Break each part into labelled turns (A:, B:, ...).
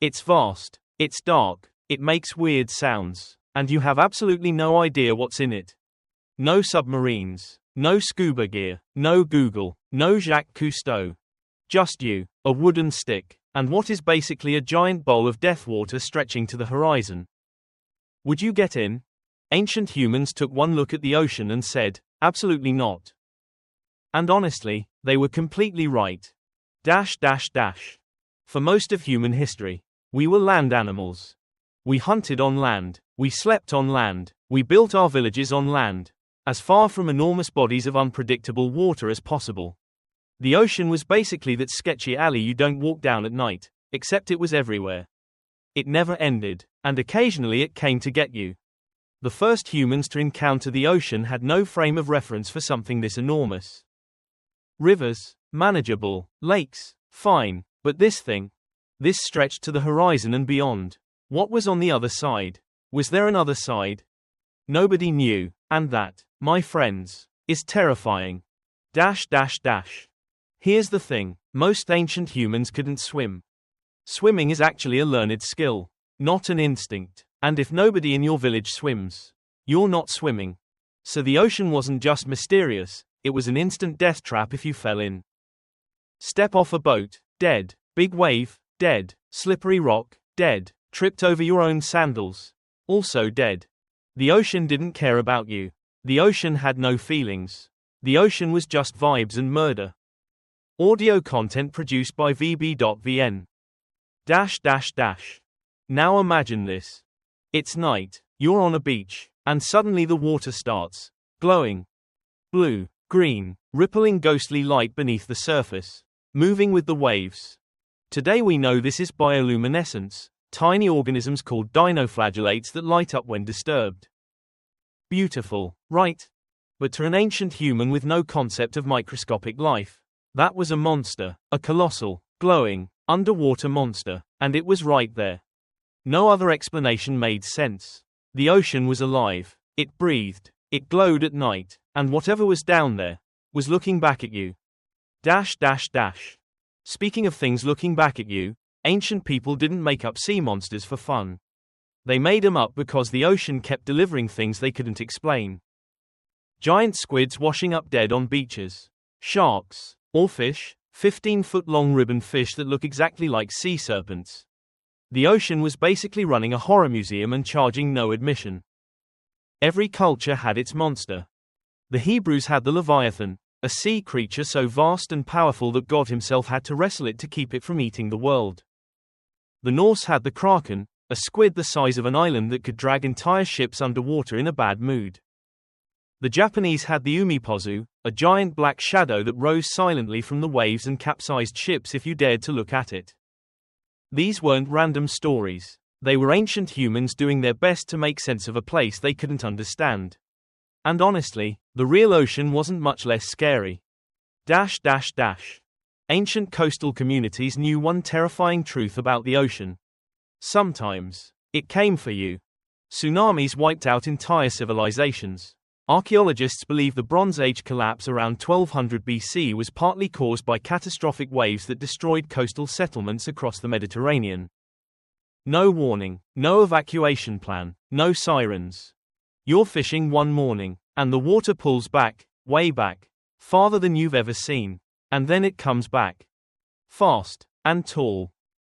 A: It's vast, it's dark, it makes weird sounds, and you have absolutely no idea what's in it. No submarines, no scuba gear, no Google, no Jacques Cousteau. Just you, a wooden stick, and what is basically a giant bowl of death water stretching to the horizon. Would you get in? Ancient humans took one look at the ocean and said, absolutely not. And honestly, they were completely right. For most of human history, we were land animals. We hunted on land, we slept on land, we built our villages on land, as far from enormous bodies of unpredictable water as possible. The ocean was basically that sketchy alley you don't walk down at night, except it was everywhere. It never ended, and occasionally it came to get you. The first humans to encounter the ocean had no frame of reference for something this enormous. Rivers, manageable, lakes, fine, but this thing? This stretched to the horizon and beyond. What was on the other side? Was there another side? Nobody knew, and that, my friends, is terrifying. Here's the thing, most ancient humans couldn't swim. Swimming is actually a learned skill, not an instinct, and if nobody in your village swims, you're not swimming. So the ocean wasn't just mysterious, it was an instant death trap if you fell in. Step off a boat, dead. Big wave, dead. Slippery rock, dead. Tripped over your own sandals, also dead. The ocean didn't care about you. The ocean had no feelings. The ocean was just vibes and murder. Audio content produced by vb.vn. Now imagine this. It's night, you're on a beach, and suddenly the water starts glowing. Blue, green, rippling ghostly light beneath the surface, moving with the waves. Today we know this is bioluminescence, tiny organisms called dinoflagellates that light up when disturbed. Beautiful, right? But to an ancient human with no concept of microscopic life, that was a monster, a colossal, glowing, underwater monster, and it was right there. No other explanation made sense. The ocean was alive, it breathed, it glowed at night, and whatever was down there, was looking back at you. Speaking of things looking back at you, ancient people didn't make up sea monsters for fun. They made them up because the ocean kept delivering things they couldn't explain. Giant squids washing up dead on beaches. Sharks, oarfish, 15-foot-long ribbon fish that look exactly like sea serpents. The ocean was basically running a horror museum and charging no admission. Every culture had its monster. The Hebrews had the Leviathan, a sea creature so vast and powerful that God himself had to wrestle it to keep it from eating the world. The Norse had the Kraken, a squid the size of an island that could drag entire ships underwater in a bad mood. The Japanese had the Umipozu, a giant black shadow that rose silently from the waves and capsized ships if you dared to look at it. These weren't random stories. They were ancient humans doing their best to make sense of a place they couldn't understand. And honestly, the real ocean wasn't much less scary. Ancient coastal communities knew one terrifying truth about the ocean. Sometimes, it came for you. Tsunamis wiped out entire civilizations. Archaeologists believe the Bronze Age collapse around 1200 BC was partly caused by catastrophic waves that destroyed coastal settlements across the Mediterranean. No warning, no evacuation plan, no sirens. You're fishing one morning, and the water pulls back, way back, farther than you've ever seen, and then it comes back. Fast, and tall.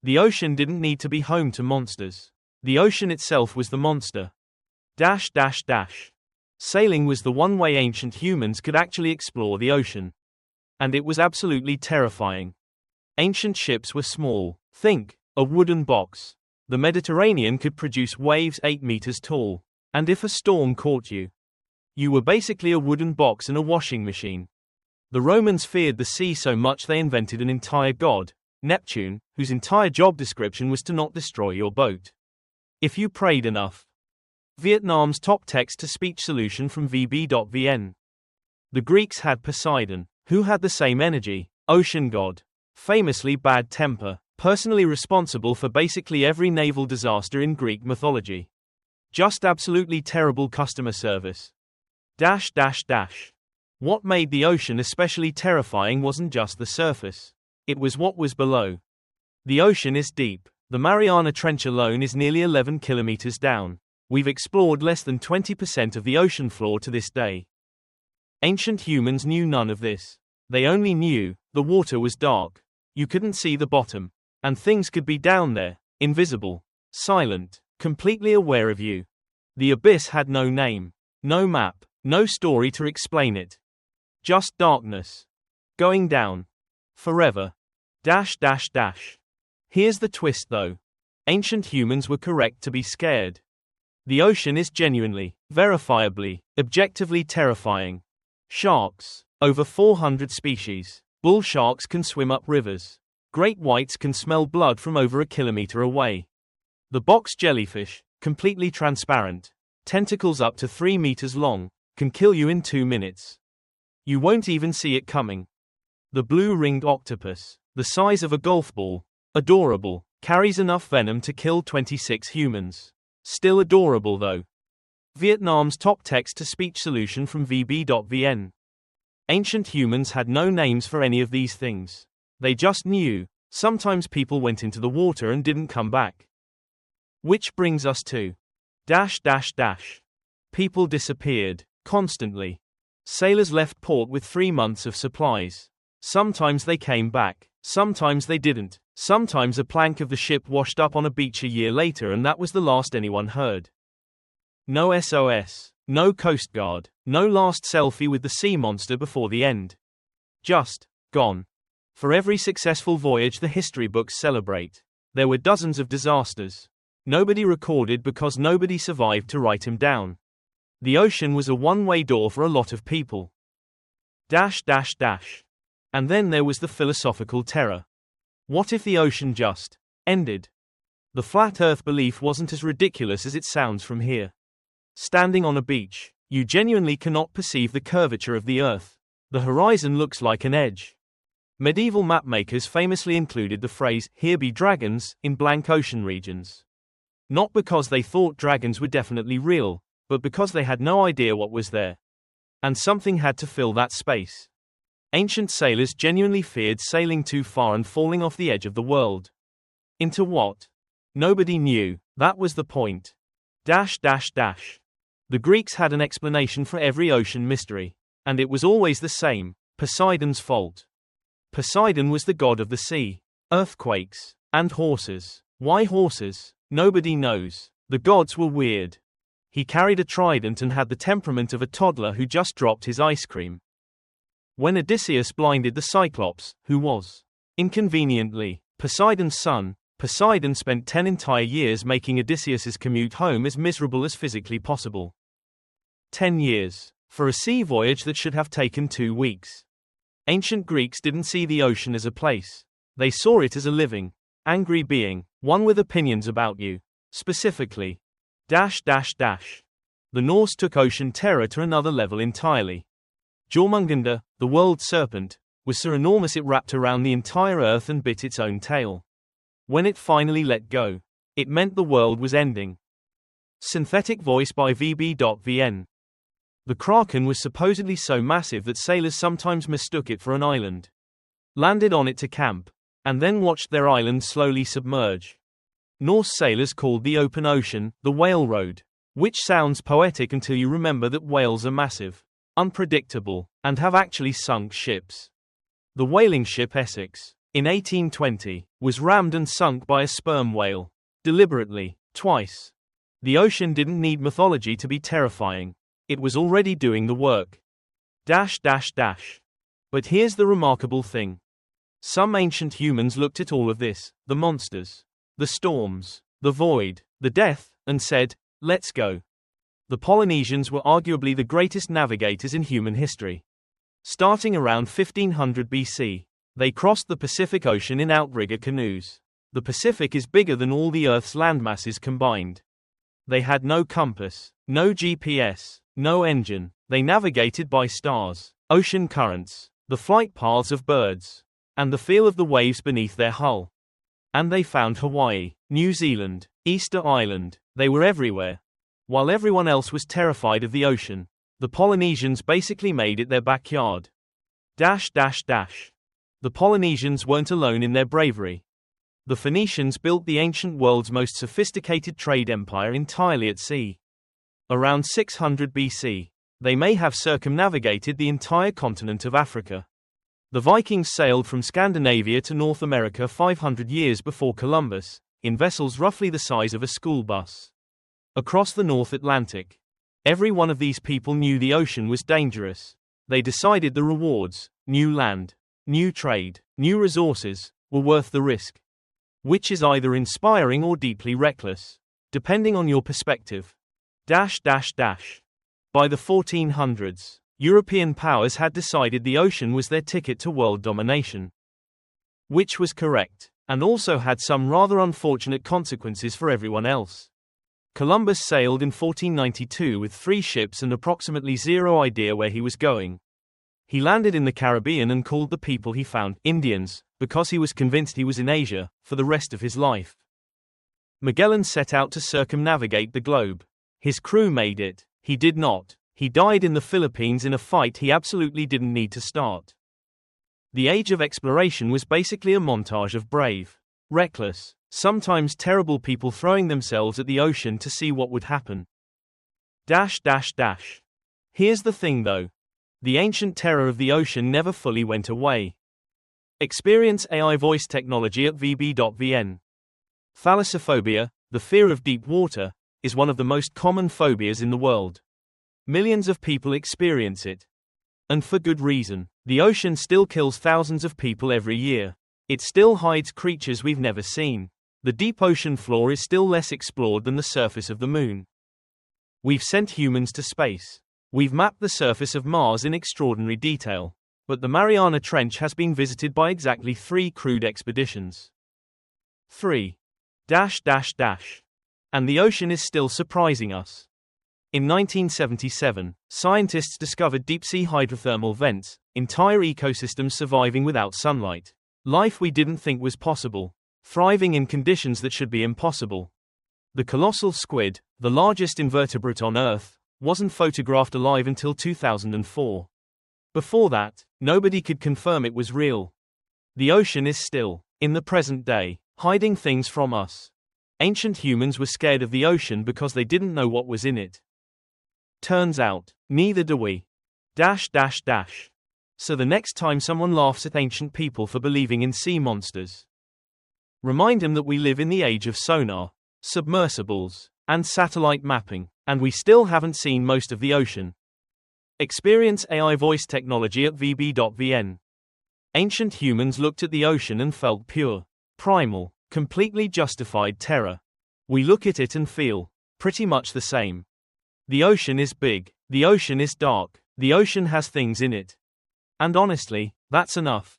A: The ocean didn't need to be home to monsters. The ocean itself was the monster. Sailing was the one way ancient humans could actually explore the ocean. And it was absolutely terrifying. Ancient ships were small. Think, a wooden box. The Mediterranean could produce waves 8 meters tall. And if a storm caught you, you were basically a wooden box in a washing machine. The Romans feared the sea so much they invented an entire god, Neptune, whose entire job description was to not destroy your boat. If you prayed enough. Vietnam's top text-to-speech solution from vb.vn. The Greeks had Poseidon, who had the same energy, ocean god, famously bad temper, personally responsible for basically every naval disaster in Greek mythology. Just absolutely terrible customer service. What made the ocean especially terrifying wasn't just the surface. It was what was below. The ocean is deep. The Mariana Trench alone is nearly 11 kilometers down. We've explored less than 20% of the ocean floor to this day. Ancient humans knew none of this. They only knew the water was dark. You couldn't see the bottom. And things could be down there, invisible, silent, completely aware of you. The abyss had no name, no map, no story to explain it. Just darkness. Going down. Forever. Here's the twist though. Ancient humans were correct to be scared. The ocean is genuinely, verifiably, objectively terrifying. Sharks. Over 400 species. Bull sharks can swim up rivers. Great whites can smell blood from over a kilometer away. The box jellyfish, completely transparent, tentacles up to 3 meters long, can kill you in 2 minutes. You won't even see it coming. The blue-ringed octopus, the size of a golf ball, adorable, carries enough venom to kill 26 humans. Still adorable though. Vietnam's top text-to-speech solution from VB.VN. Ancient humans had no names for any of these things. They just knew. Sometimes people went into the water and didn't come back. Which brings us to People disappeared, constantly. Sailors left port with 3 months of supplies. Sometimes they came back, sometimes they didn't. Sometimes a plank of the ship washed up on a beach a year later and that was the last anyone heard. No SOS, no Coast Guard, no last selfie with the sea monster before the end. Just gone. For every successful voyage the history books celebrate, there were dozens of disasters. Nobody recorded because nobody survived to write him down. The ocean was a one-way door for a lot of people. And then there was the philosophical terror. What if the ocean just ended? The flat earth belief wasn't as ridiculous as it sounds from here. Standing on a beach, you genuinely cannot perceive the curvature of the earth. The horizon looks like an edge. Medieval mapmakers famously included the phrase, "Here be dragons," in blank ocean regions. Not because they thought dragons were definitely real, but because they had no idea what was there. And something had to fill that space. Ancient sailors genuinely feared sailing too far and falling off the edge of the world. Into what? Nobody knew, that was the point. The Greeks had an explanation for every ocean mystery. And it was always the same, Poseidon's fault. Poseidon was the god of the sea, earthquakes, and horses. Why horses? Nobody knows. The gods were weird. He carried a trident and had the temperament of a toddler who just dropped his ice cream. When Odysseus blinded the Cyclops, who was, inconveniently, Poseidon's son, Poseidon spent 10 entire years making Odysseus's commute home as miserable as physically possible. 10 years. For a sea voyage that should have taken 2 weeks. Ancient Greeks didn't see the ocean as a place. They saw it as a living, angry being, one with opinions about you. Specifically. The Norse took ocean terror to another level entirely. Jormungandr, the world serpent, was so enormous it wrapped around the entire earth and bit its own tail. When it finally let go, it meant the world was ending. Synthetic voice by VB.VN. The Kraken was supposedly so massive that sailors sometimes mistook it for an island. Landed on it to camp, and then watched their island slowly submerge. Norse sailors called the open ocean the whale road, which sounds poetic until you remember that whales are massive, unpredictable, and have actually sunk ships. The whaling ship Essex, in 1820, was rammed and sunk by a sperm whale. Deliberately, twice. The ocean didn't need mythology to be terrifying. It was already doing the work. But here's the remarkable thing. Some ancient humans looked at all of this, the monsters, the storms, the void, the death, and said, let's go. The Polynesians were arguably the greatest navigators in human history. Starting around 1500 BC, they crossed the Pacific Ocean in outrigger canoes. The Pacific is bigger than all the Earth's landmasses combined. They had no compass, no GPS, no engine. They navigated by stars, ocean currents, the flight paths of birds, and the feel of the waves beneath their hull. And they found Hawaii, New Zealand, Easter Island. They were everywhere. While everyone else was terrified of the ocean, the Polynesians basically made it their backyard. The Polynesians weren't alone in their bravery. The Phoenicians built the ancient world's most sophisticated trade empire entirely at sea. Around 600 BC, they may have circumnavigated the entire continent of Africa. The Vikings sailed from Scandinavia to North America 500 years before Columbus, in vessels roughly the size of a school bus. Across the North Atlantic, every one of these people knew the ocean was dangerous. They decided the rewards, new land, new trade, new resources, were worth the risk. Which is either inspiring or deeply reckless, depending on your perspective. By the 1400s, European powers had decided the ocean was their ticket to world domination. Which was correct, and also had some rather unfortunate consequences for everyone else. Columbus sailed in 1492 with 3 ships and approximately zero idea where he was going. He landed in the Caribbean and called the people he found Indians, because he was convinced he was in Asia, for the rest of his life. Magellan set out to circumnavigate the globe. His crew made it. He did not. He died in the Philippines in a fight he absolutely didn't need to start. The age of exploration was basically a montage of brave, reckless, sometimes terrible people throwing themselves at the ocean to see what would happen. Here's the thing though. The ancient terror of the ocean never fully went away. Experience AI voice technology at vb.vn. Thalassophobia, the fear of deep water, is one of the most common phobias in the world. Millions of people experience it. And for good reason. The ocean still kills thousands of people every year. It still hides creatures we've never seen. The deep ocean floor is still less explored than the surface of the moon. We've sent humans to space. We've mapped the surface of Mars in extraordinary detail. But the Mariana Trench has been visited by exactly 3 crewed expeditions. 3. And the ocean is still surprising us. In 1977, scientists discovered deep-sea hydrothermal vents, entire ecosystems surviving without sunlight. Life we didn't think was possible. Thriving in conditions that should be impossible. The colossal squid, the largest invertebrate on Earth, wasn't photographed alive until 2004. Before that, nobody could confirm it was real. The ocean is still, in the present day, hiding things from us. Ancient humans were scared of the ocean because they didn't know what was in it. Turns out, neither do we. So the next time someone laughs at ancient people for believing in sea monsters, remind them that we live in the age of sonar, submersibles, and satellite mapping, and we still haven't seen most of the ocean. Experience AI voice technology at vb.vn. Ancient humans looked at the ocean and felt pure, primal, completely justified terror. We look at it and feel pretty much the same. The ocean is big, the ocean is dark, the ocean has things in it. And honestly, that's enough.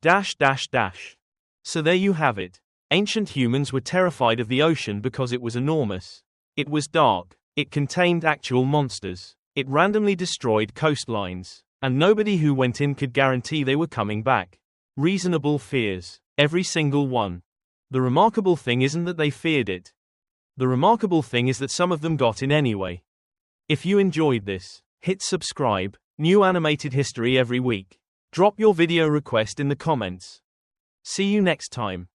A: So there you have it. Ancient humans were terrified of the ocean because it was enormous. It was dark. It contained actual monsters. It randomly destroyed coastlines. And nobody who went in could guarantee they were coming back. Reasonable fears. Every single one. The remarkable thing isn't that they feared it. The remarkable thing is that some of them got in anyway. If you enjoyed this, hit subscribe. New animated history every week. Drop your video request in the comments. See you next time.